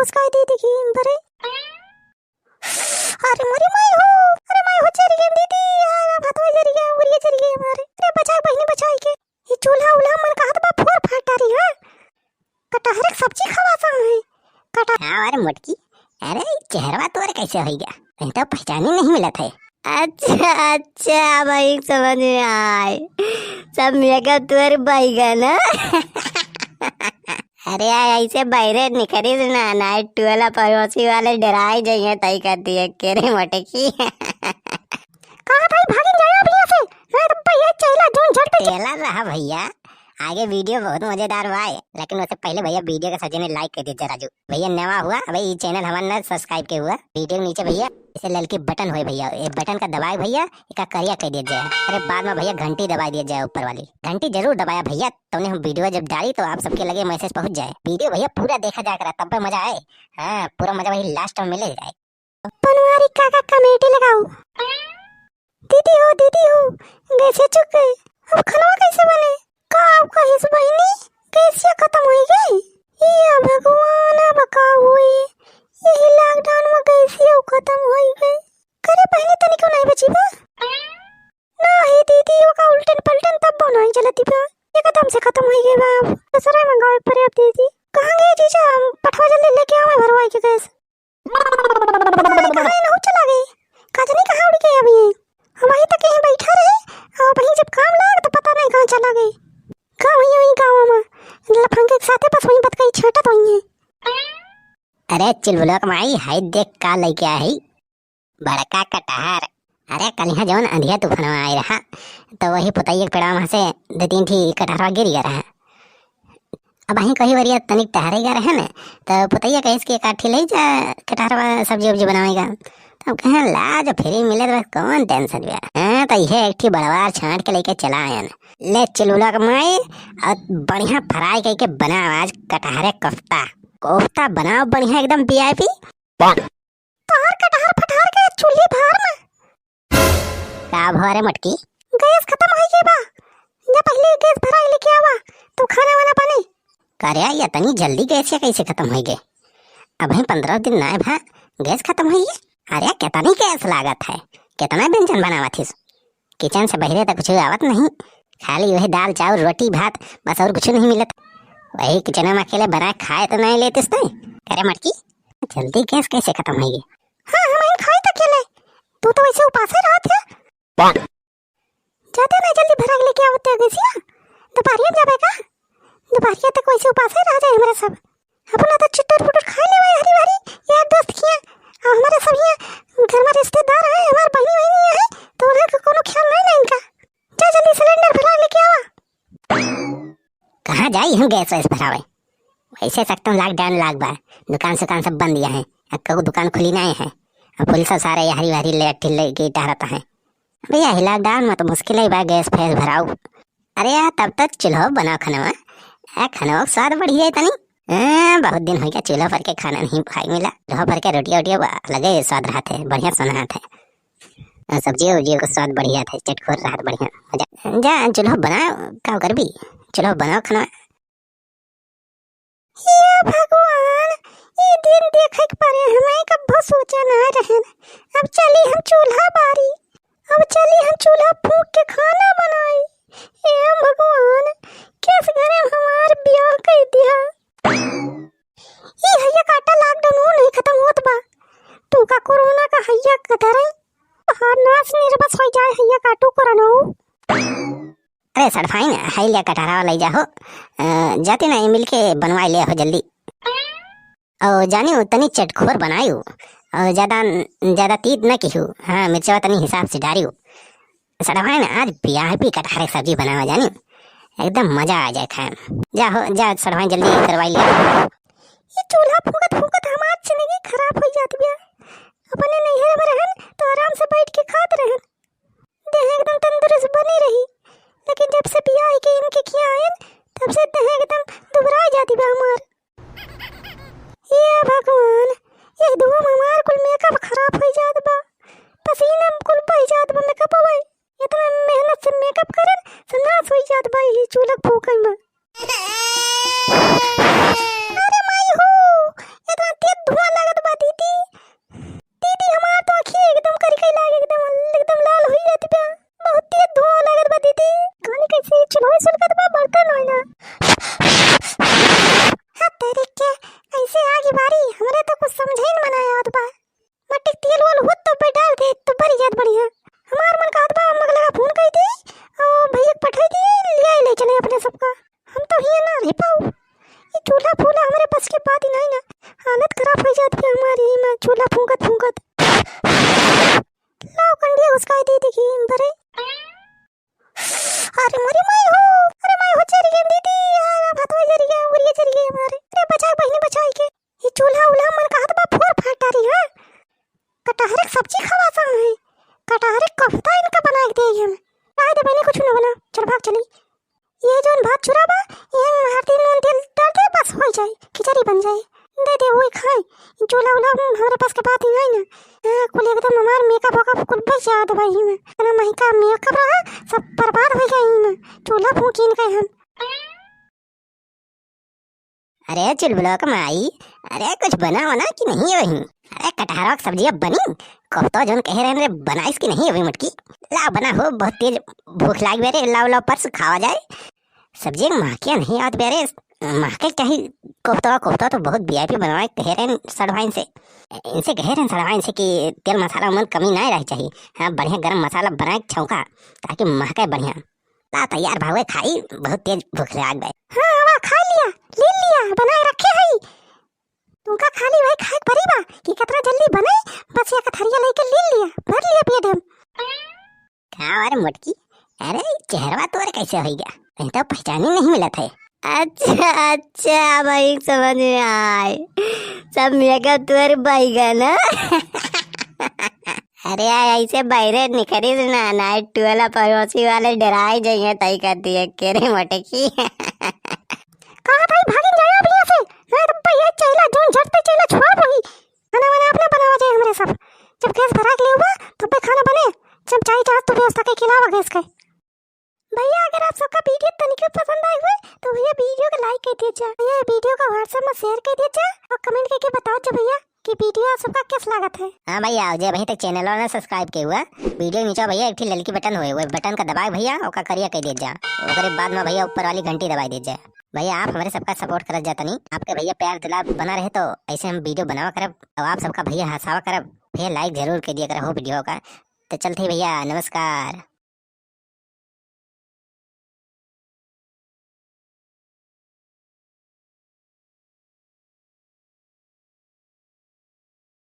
मुस्काई दीदी की बरे। अरे मरी माई हो, अरे माई हो चली गई दीदी यार, भात हो चली गई, उंगली चली गई हमारे। अरे बचाए बहनी बचाई के, ये चूल्हा उल्हा मन का हाथ बा फोड़ फाट रही है। कटहर की सब्जी खवासा है कटहर। हाँ अरे मोटकी, अरे चेहरा तोर कैसे हो गया, कहीं तो पहचान ही नहीं मिला था। अच्छा अच्छा भाई समझ में आए, सब मेकअप तोर बैगन अरे ऐसे बहरे निकली ना नाइट टूला पड़ोसी वाले डराए जाइए तय कर दिए के रे मोटकी कहां भाई भागी जाए अब यहां से, नहीं तो भैया चला जोन झट चला रहा भैया। आगे वीडियो बहुत मजेदार हुआ है, लेकिन उससे पहले भैया वीडियो के सजे ने लाइक कर दीजिए राजू भैया। नवा हुआ भाई ये चैनल हमारा सब्सक्राइब के हुआ, वीडियो के नीचे भैया इसे ललकी बटन हुए भैया, ये बटन का दबाए भैया एक करिया कह दिया जाए। अरे बाद में भैया घंटी दबा दिया जाए, ऊपर वाली घंटी जरूर दबाया भैया, तुमने हम वीडियो जब डाली तो आप सबके लगे मैसेज पहुंच जाए। वीडियो भैया पूरा देखा जा कर तब मजा आए। हाँ पूरा मजा वही लास्ट में मिले जाए। बनवारी काका कमेटी लगाओ। दीदी हो गैसे चुक गए, अब खनवा कैसे बने का आपका हिस बहिनी कैसे खत्म हो गई। ये भगवान अब का हुई, यही लॉकडाउन में कैसे खत्म हो गई। करे बहनी तनी क्यों नहीं बची बा ना ही दीदी वो का उल्टन पलटन तब बनाई चलती बा, एकदम से खत्म हो गई बा। अब दूसरा मंगाओ पर अब दीदी कहां गई जीजा, पठवा जल्दी लेके आओ भरवाई के गैस। कहां नहीं चला गई, काजनी कहां उड़ गई अभी, हम वहीं तक यहीं बैठा रहे और वहीं जब काम लगा तो पता नहीं कहां चला गई। गाँव वहीं गाँव में लफंगे के साथे बस वहीं बत गई छटत वहीं है। अरे चिलबुलक माई हाय देख का लेके आई बड़का कटहर। अरे कल यहाँ जवन अंधिया तूफान में आई रहा तो वही पुतैया पेड़ा वहां से 2-3 ठी कटहरवा गिर गया रहा। अब वहीं कही वरिया तनिक टहरे गया रहे न तो पुतैया कहे इसके काठी ले जा कटहरवा सब्जी उब्जी बनाएगा। अब कहे ला जो फ्री मिले तो कौन टेंशन भी। हाँ तो ये एक ठी बड़वार छांट के लेके चला आया ले चिलुला के माई और बढ़िया फ्राई करके बना आज कटहरे कोफ्ता बनाओ बढ़िया एकदम वीआईपी। तार कटहर फटहर के चूल्हे भार में का भरे मटकी गैस खत्म हो गई बा, या पहले गैस भराई लेके आवा तो खाना वाला बने। करे या तनी जल्दी गैस या कैसे खत्म हो गए, अब 15 दिन ना भा गैस खत्म हुई है। अरे कितनी गैस लागत है, कितना व्यंजन बनावा थी, किचन से बहरे तक कुछ आवत नहीं, खाली वही दाल चावल रोटी भात बस और कुछ नहीं मिलत। वही किचन में अकेले बना खाए तो नहीं लेते करे मटकी जल्दी गैस कैसे खत्म हो गई। हाँ हम खाए तो अकेले, तू तो वैसे उपास रहा था। जाते ना जल्दी भरा लेके आवते गैसिया, दोपहरिया जाबे का, दोपहरिया तक वैसे उपास रह जाए हमारे सब। अपना तो चुटुर पुटुर खा ले हरी भरी यार दोस्त किया, हमारे सब यहाँ घर में रिश्तेदार है, हमारे बहनी वहनी है तो उन्हें को कोनो ख्याल नहीं ना इनका। जा जल्दी सिलेंडर भरा लेके आवा। कहाँ जाई हम गैस वैस भरावे, वैसे सकता हूँ लॉकडाउन लाग बा, दुकान सब बंद दिया है, अब दुकान खुली नहीं है, अब पुलिस सब सारे हरी भरी ले टहरता है। भैया लॉकडाउन में तो मुश्किल है बा गैस फैस भराओ। अरे यार तब तक चूल्हा बनाओ खाना, खाना स्वाद बढ़िया है तनी। बहुत दिन हो गया चूल्हा पर के खाना नहीं खाई मिला, चूल्हा पर के रोटियां लगे स्वाद रहा थे, बढ़िया सुना थे, सब्जी उब्जी का स्वाद बढ़िया था, चटखोर रहा बढ़िया मजा। जा चूल्हा बनाओ का कर भी चूल्हा बनाओ खाना। ये भगवान ये दिन देखे के पारे हमें कब सोचा ना रहे। अब चली हम चूल्हा बारी, अब चली हम चूल्हा फूंक के खाना बनाई। ये भगवान किस घरे हमार ब्याह कर दिया। ये हैया काटा लॉकडाउन नहीं खत्म होत बा, तू का कोरोना का हैया कतरे हर नास निर्बस हो जाए हैया काटू कोरोना। अरे सड़फाई ना हाई लिया कटहरा ले जाओ, जाते ना मिलके बनवाई ले हो जल्दी। और जानी तनी चटखोर बनायू और ज्यादा तीत न किहू, हाँ मिर्चा तनी हिसाब से डारियो। सड़फाई ना आज वीआईपी कटहरे सब्जी बनावा जानी, एकदम मजा आ जाए खाए। जा सड़फाई जल्दी करवाई लिया। ये चूल्हा फूकत हमार जिंदगी खराब हो जाती है। अपने नैहर में रहन तो आराम से बैठ के खात रहन, देह एकदम तंदुरुस्त बनी रही, लेकिन जब से बियाह के इनके किया आयन तब से देह एकदम दुबरा जाती बा हमार। ये भगवान ये दुआ में हमार कुल मेकअप खराब हो जात बा, पसीना कुल बह जात बा मेकअप होए, इतना मेहनत से मेकअप करन सनास हो जात बा ये चूल्हा फूकई में। अरे माई हो इतना बात ही नहीं ना, हालत खराब हो जाती है हमारी में चूल्हा फूंकत फूंकत। लाओ कंडिया उसका दे देखी बरे। अरे मरी माई हो, अरे माई हो चली गई दीदी यार, भात हो जरी गया, उरिया चली गई हमारे। अरे बचा बहनी बचाई के ये चूल्हा उल्हा मन का हाथ बा फोर फाटा रही है। कटहरे की सब्जी खवासा है, कटहरे कोफ्ता इनका बना के देगी हमें। आए दे मैंने कुछ ना बना, चल भाग चली। ये जो भात चुरा बा ये हल्दी नून तेल डाल दे बस हो जाए, खिचड़ी बन जाए, दे दे वही खाए। चूल्हा उल्हा हमारे पास के बात ही नहीं ना, कुल एकदम हमार मेकअप होगा कुल बच जात भाई में ना, महका मेकअप रहा सब बर्बाद हो गई में चूल्हा फूकी इनके हम। अरे चुलबुला कमाई, अरे कुछ बना वना कि नहीं वही? अरे कटहरा की सब्जी अब बनी, कोफ्ता जोन कह रहे हैं बनाइस की नहीं अभी मटकी? लाओ बना हो, बहुत तेज भूख लाग बेरे, लाओ लाओ परस खावा जाए। सब्जी महकिया नहीं आत बेरे, महके चाहिए। कोफ्ता कोफ्ता तो बहुत वीआईपी बनवाए कह रहे हैं सड़वाइन से, इनसे कह रहे हैं सड़वाइन से कि तेल मसाला में कमी नहीं रही चाहिए। हाँ बढ़िया गरम मसाला बनाए छौका ताकि महके बढ़िया। ला तैयार भावे खाई, बहुत तेज भूख लाग गए। हाँ हवा खा लिया, ले लिया, बनाए रखे है तुमका खाली भाई खाए परीबा कि कतरा जल्दी बने, बस एक थरिया लेके ले लिया, भर लिया पेट हम। क्या अरे मुटकी, अरे चेहरा तो कैसे हो गया, कहीं तो पहचान ही नहीं मिला था। अच्छा अच्छा भाई समझ में आए, सब मेरा तुअर बैगन। अरे ऐसे बहरे निकली ना नाइट टूला पड़ोसी वाले डराए जाइए तई करती है केरे मटकी। कहां भाई भागिन जाए अब यहां से, मैं तो भैया चैला जोन झटते चैला छोड़ वही खाना वाना अपने बनावा जाए हमरे सब। जब गैस भरा के लिए हुआ तो पे खाना बने, जब चाय चाह तो व्यवस्था के खिलावा गैस के। भैया अगर आप सबका वीडियो तनिक पसंद आए हुए तो भैया वीडियो को लाइक कर दीजिए, भैया वीडियो को व्हाट्सएप में शेयर कर दीजिए और कमेंट करके बताओ जो भैया कि वीडियो आप सबका कैसा लागत है। हाँ भैया जो अभी तक चैनल ने सब्सक्राइब किया हुआ, वीडियो नीचे भैया एक ललकी बटन हुए, वो बटन का दबाए भैया और करिया कह दीजिए, और बाद में भैया ऊपर वाली घंटी दबाई दीजिए। भैया आप हमारे सबका सपोर्ट कर जाता नहीं, आपके भैया प्यार दुलार बना रहे तो ऐसे हम वीडियो बनावा करब और आप सबका भैया हंसावा करब, फिर लाइक जरूर कर दिया करो वीडियो का। तो चलते भैया, नमस्कार।